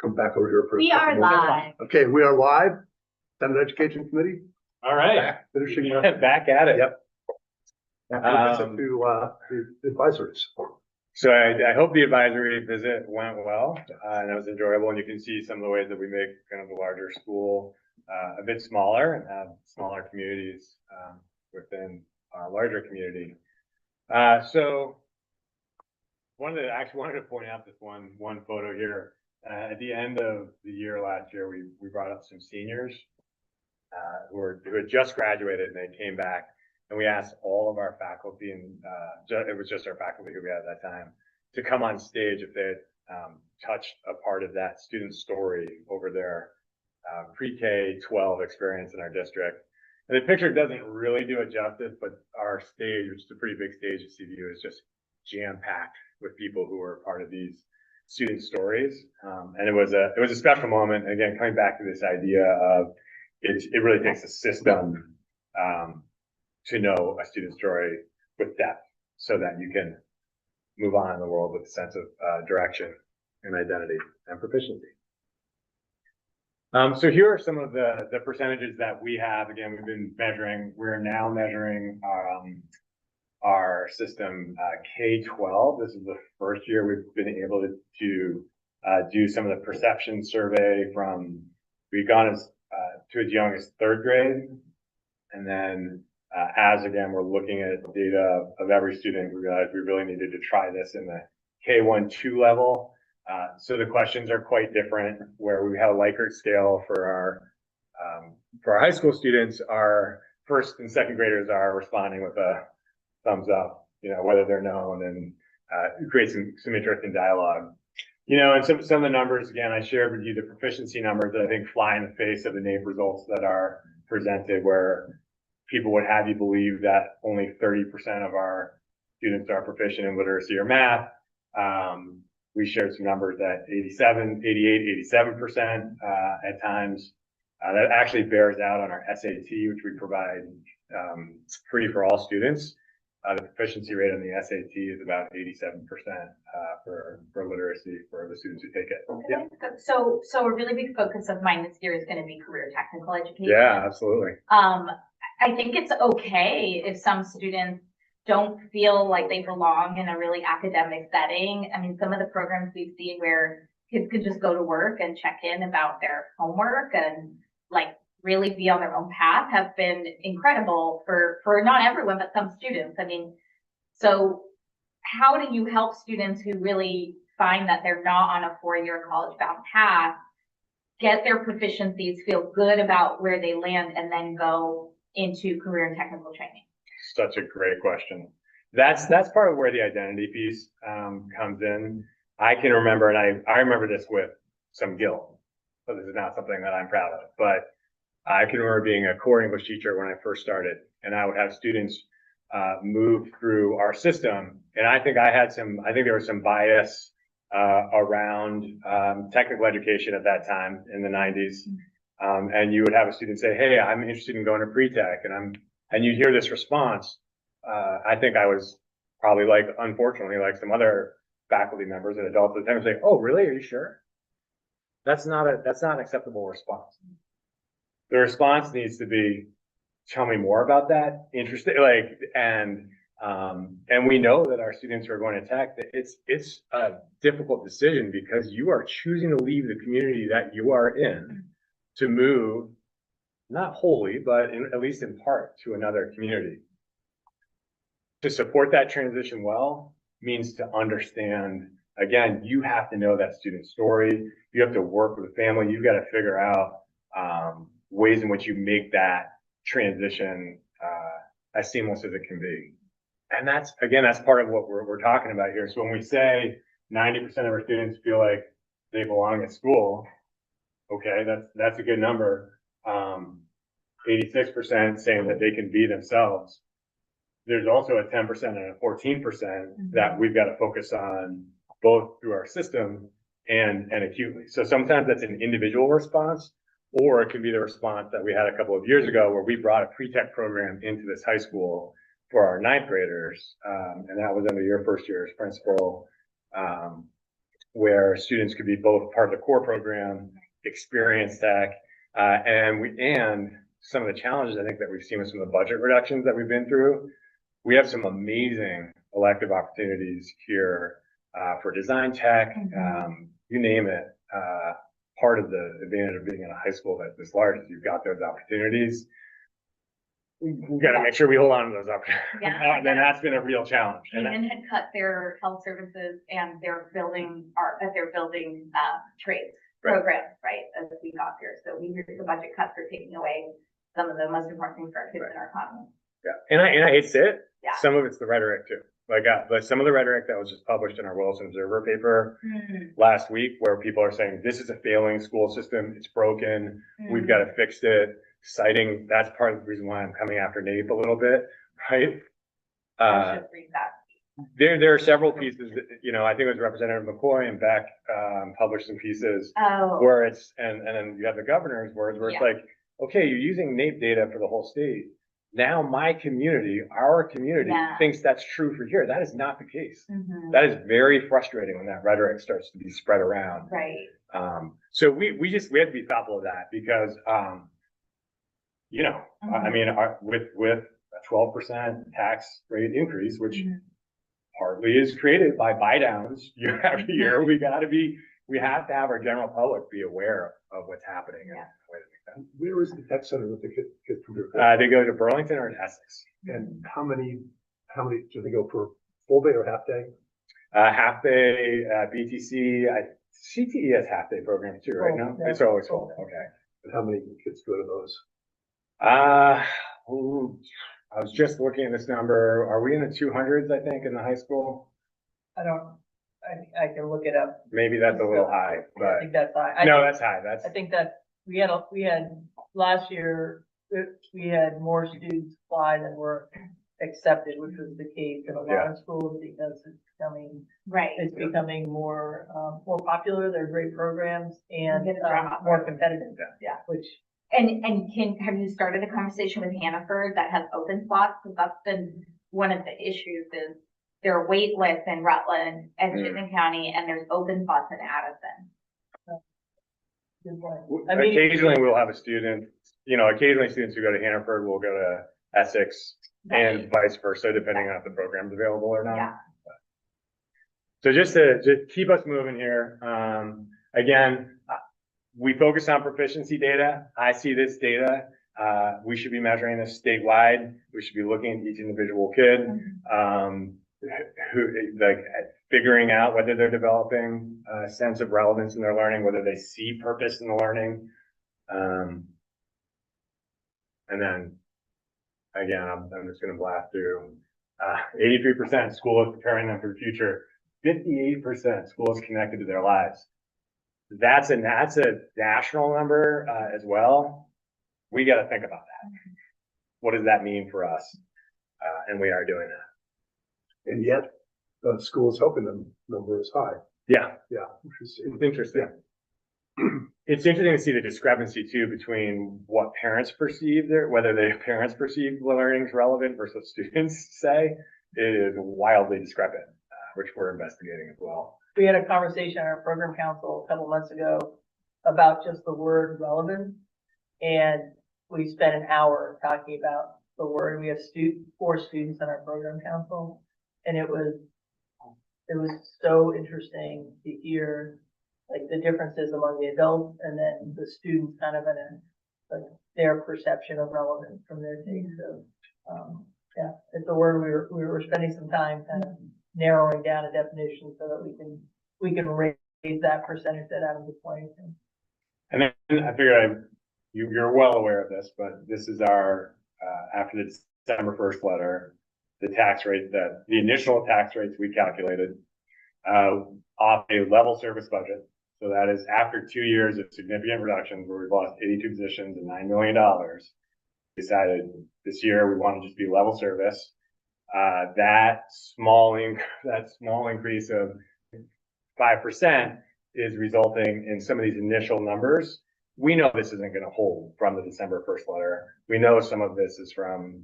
come back over here for. We are live. Okay, we are live. Senate Education Committee. All right. Back, finishing up. Back at it. Yep. After to the advisories. So I hope the advisory visit went well, and it was enjoyable. And you can see some of the ways that we make kind of the larger school a bit smaller and have smaller communities within our larger community. So actually wanted to point out this one photo here. At the end of the year last year, we brought up some seniors who had just graduated, and they came back, and we asked all of our faculty, and it was just our faculty who we had at that time, to come on stage if they had touched a part of that student story over their pre-K-12 experience in our district. And the picture doesn't really do it justice, but our stage, which is a pretty big stage at CVU, is just jam-packed with people who were part of these student stories. And it was a special moment. Again, coming back to this idea of it really takes a system to know a student story with depth so that you can move on in the world with a sense of direction and identity and proficiency. So here are some of the percentages that we have. Again, we've been measuring, we're now measuring our system K-12. This is the first year we've been able to do some of the perception survey from, we've gone to as young as third grade. And then again, we're looking at data of every student, we realized we really needed to try this in the K-1-2 level. So the questions are quite different, where we have a Likert scale for our high school students. Our first and second graders are responding with a thumbs up, whether they're known, and create some interesting dialogue. And some of the numbers, again, I shared with you the proficiency numbers that I think fly in the face of the NAEP results that are presented, where people would have you believe that only 30% of our students are proficient in literacy or math. We shared some numbers at 87%, 87% at times. That actually bears out on our SAT, which we provide free for all students. The proficiency rate on the SAT is about 87% for literacy for the students who take it. Okay. Yeah. So a really big focus of mine this year is going to be career technical education. Yeah, absolutely. I think it's okay if some students don't feel like they belong in a really academic setting. I mean, some of the programs we've seen where kids could just go to work and check in about their homework and really be on their own path have been incredible for not everyone, but some students. I mean, so how do you help students who really find that they're not on a four-year college-bound path get their proficiencies, feel good about where they land, and then go into career and technical training? Such a great question. That's part of where the identity piece comes in. I can remember, and I remember this with some guilt, so this is not something that I'm proud of, but I can remember being a core English teacher when I first started, and I would have students move through our system. And I think there was some bias around technical education at that time in the 90s. And you would have a student say, "Hey, I'm interested in going to pre-tech," and you hear this response. I think I was probably unfortunately, like some other faculty members and adults at the time, say, "Oh, really? Are you sure?" That's not an acceptable response. The response needs to be, "Tell me more about that. Interesting." And we know that our students who are going to tech, that it's a difficult decision because you are choosing to leave the community that you are in to move, not wholly, but at least in part, to another community. To support that transition well means to understand, again, you have to know that student story. You have to work with the family. You've got to figure out ways in which you make that transition as seamless as it can be. And that's part of what we're talking about here. So when we say 90% of our students feel like they belong at school, okay, that's a good number. 86% saying that they can be themselves. There's also a 10% and a 14% that we've got to focus on both through our system and acutely. So sometimes that's an individual response, or it could be the response that we had a couple of years ago where we brought a pre-tech program into this high school for our ninth graders. And that was under your first year as principal. where students could be both part of the core program, experience tech, and some of the challenges I think that we've seen with some of the budget reductions that we've been through. We have some amazing elective opportunities here for design tech, you name it. Part of the advantage of being in a high school that's this large is you've got those opportunities. We've got to make sure we hold on to those opportunities. Yeah. And that's been a real challenge. And Even had cut their health services and their building trades Right. programs, right, as we got here. So we hear the budget cuts are taking away some of the most important things for our kids in our economy. yeah, and I hate to say it. Yeah. Some of it's the rhetoric too. Like some of the rhetoric that was just published in our Wilson Observer paper last week, where people are saying this is a failing school system, it's broken, we've got to fix it. Citing that's part of the reason why I'm coming after NAEP a little bit, right? I should read that. There are several pieces that, I think it was Representative McCoy and Beck published some pieces Oh, where it's, and then you have the governor's words where it's Yeah. like, okay, you're using NAEP data for the whole state. Now my community, our community Yeah. thinks that's true for here. That is not the case. mhm, That is very frustrating when that rhetoric starts to be spread around. right. So we have to be thoughtful of that because, I mean, with a 12% tax rate increase, which Mhm. partly is created by buy downs year after year, we have to have our general public be aware of what's happening. Yeah. Where is the tech center that the kids from here? They go to Burlington or to Essex. And how many do they go for full day or half day? Half day, BTC, CTE has half day programs too, right now? Full, yeah. It's always full, okay. And how many kids go to those? I was just looking at this number. Are we in the 200s, I think, in the high school? I can look it up. Maybe that's a little high, I but think that's high. no, that's high. That's, I think that we had last year, we had more students apply than were accepted, which was the case in a lot of schools because Right. it's becoming more popular. They're great programs and Get a job. more competitive. Yeah. Which And have you started a conversation with Hannaford that has open spots? Because that's been one of the issues is there are wait lists in Rutland and Chittenden County, and there's open spots in Addison. good point. I mean, occasionally we'll have a student, occasionally students who go to Hannaford will go to Essex and vice versa, depending on if the program's available or not. Yeah. So just to keep us moving here, again, we focus on proficiency data. I see this data. We should be measuring this statewide. We should be looking at each individual kid, figuring out whether they're developing a sense of relevance in their learning, whether they see purpose in the learning. And then again, I'm just going to blast through 83% school is preparing them for the future. 58% school is connected to their lives. That's a national number as well. We got to think about that. What does that mean for us? And we are doing that. And yet, the school is hoping the number is high. Yeah, Yeah, which is it's interesting. It's interesting to see the discrepancy too between what parents perceive whether the parents perceive the learning is relevant versus students say. It is wildly discrepant, which we're investigating as well. we had a conversation on our program council a couple months ago about just the word relevant. And we spent an hour talking about the word. We have 4 students on our program council. And it was so interesting to hear like the differences among the adults and then the students kind of their perception of relevance from their take. So, yeah, it's a word we were spending some time kind of narrowing down a definition so that we can raise that percentage that out of the 20. And then I figured you're well aware of this, but this is our, after the December 1st letter, the initial tax rates we calculated, off a level service budget. So that is after 2 years of significant reductions where we've lost 82 positions and $9 million. Decided this year we want to just be level service. That small increase of 5% is resulting in some of these initial numbers. We know this isn't going to hold from the December 1st letter. We know some of this is from,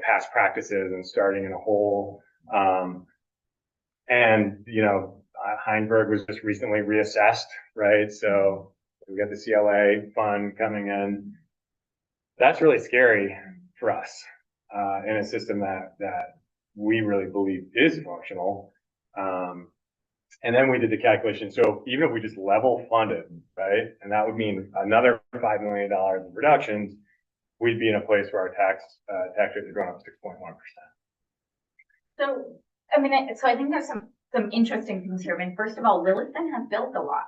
past practices and starting in a hole. Heinberg was just recently reassessed, right? So we got the CLA fund coming in. That's really scary for us, in a system that we really believe is functional. And then we did the calculation. So even if we just level funded, right? And that would mean another $5 million in reductions, we'd be in a place where our tax rate is going up 6.1%. So, I mean, so I think there's some interesting things here. I mean, first of all, Williston has built a lot.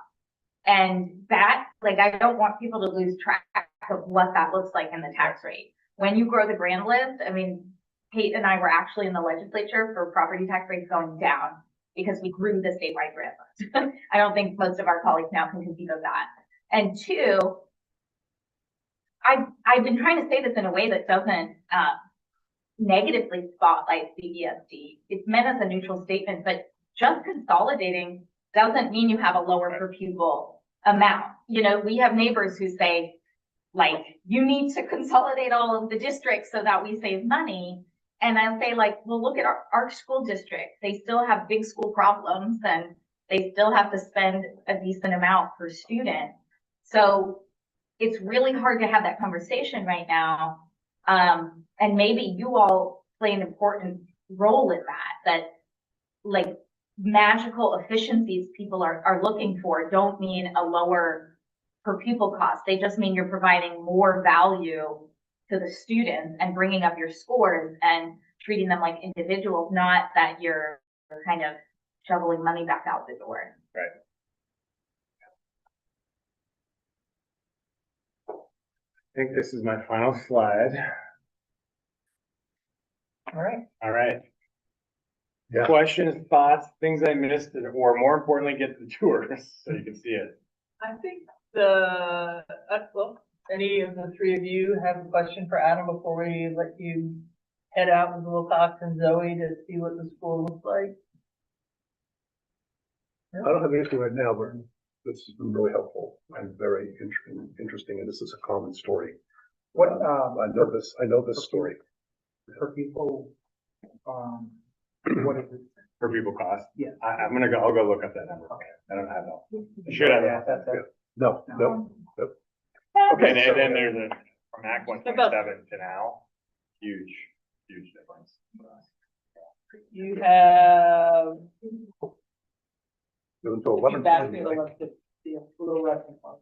And that, like, I don't want people to lose track of what that looks like in the tax rate. When you grow the grand list, I mean, Kate and I were actually in the legislature for property tax rates going down because we grew the statewide grand list. I don't think most of our colleagues now can conceive of that. And two, I've been trying to say this in a way that doesn't negatively spotlight CESD. It's meant as a neutral statement, but just consolidating doesn't mean you have a lower per pupil amount. You know, we have neighbors who say, like, you need to consolidate all of the districts so that we save money. And I'll say, like, well, look at our school district. They still have big school problems and they still have to spend a decent amount per student. So it's really hard to have that conversation right now. And maybe you all play an important role in that like magical efficiencies people are looking for don't mean a lower per pupil cost. They just mean you're providing more value to the students and bringing up your scores and treating them like individuals, not that you're kind of shoveling money back out the door. Right. I think this is my final slide. All right. All right. Yeah. Questions, thoughts, things I missed, or more importantly, get the tours so you can see it. I think well, any of the three of you have a question for Adam before we let you head out with Wilcox and Zoe to see what the school looks like? I don't have an issue right now, but this has been really helpful and very interesting, and this is a common story. What, I know this story. for people, what is it? For people cost. Yeah. I'll go look up that number. I don't have that. I should have Yeah, that. that's No. Okay, and then there's a, from Act 127 to now, huge difference. You have. Until If you 11. back me to the little reference one.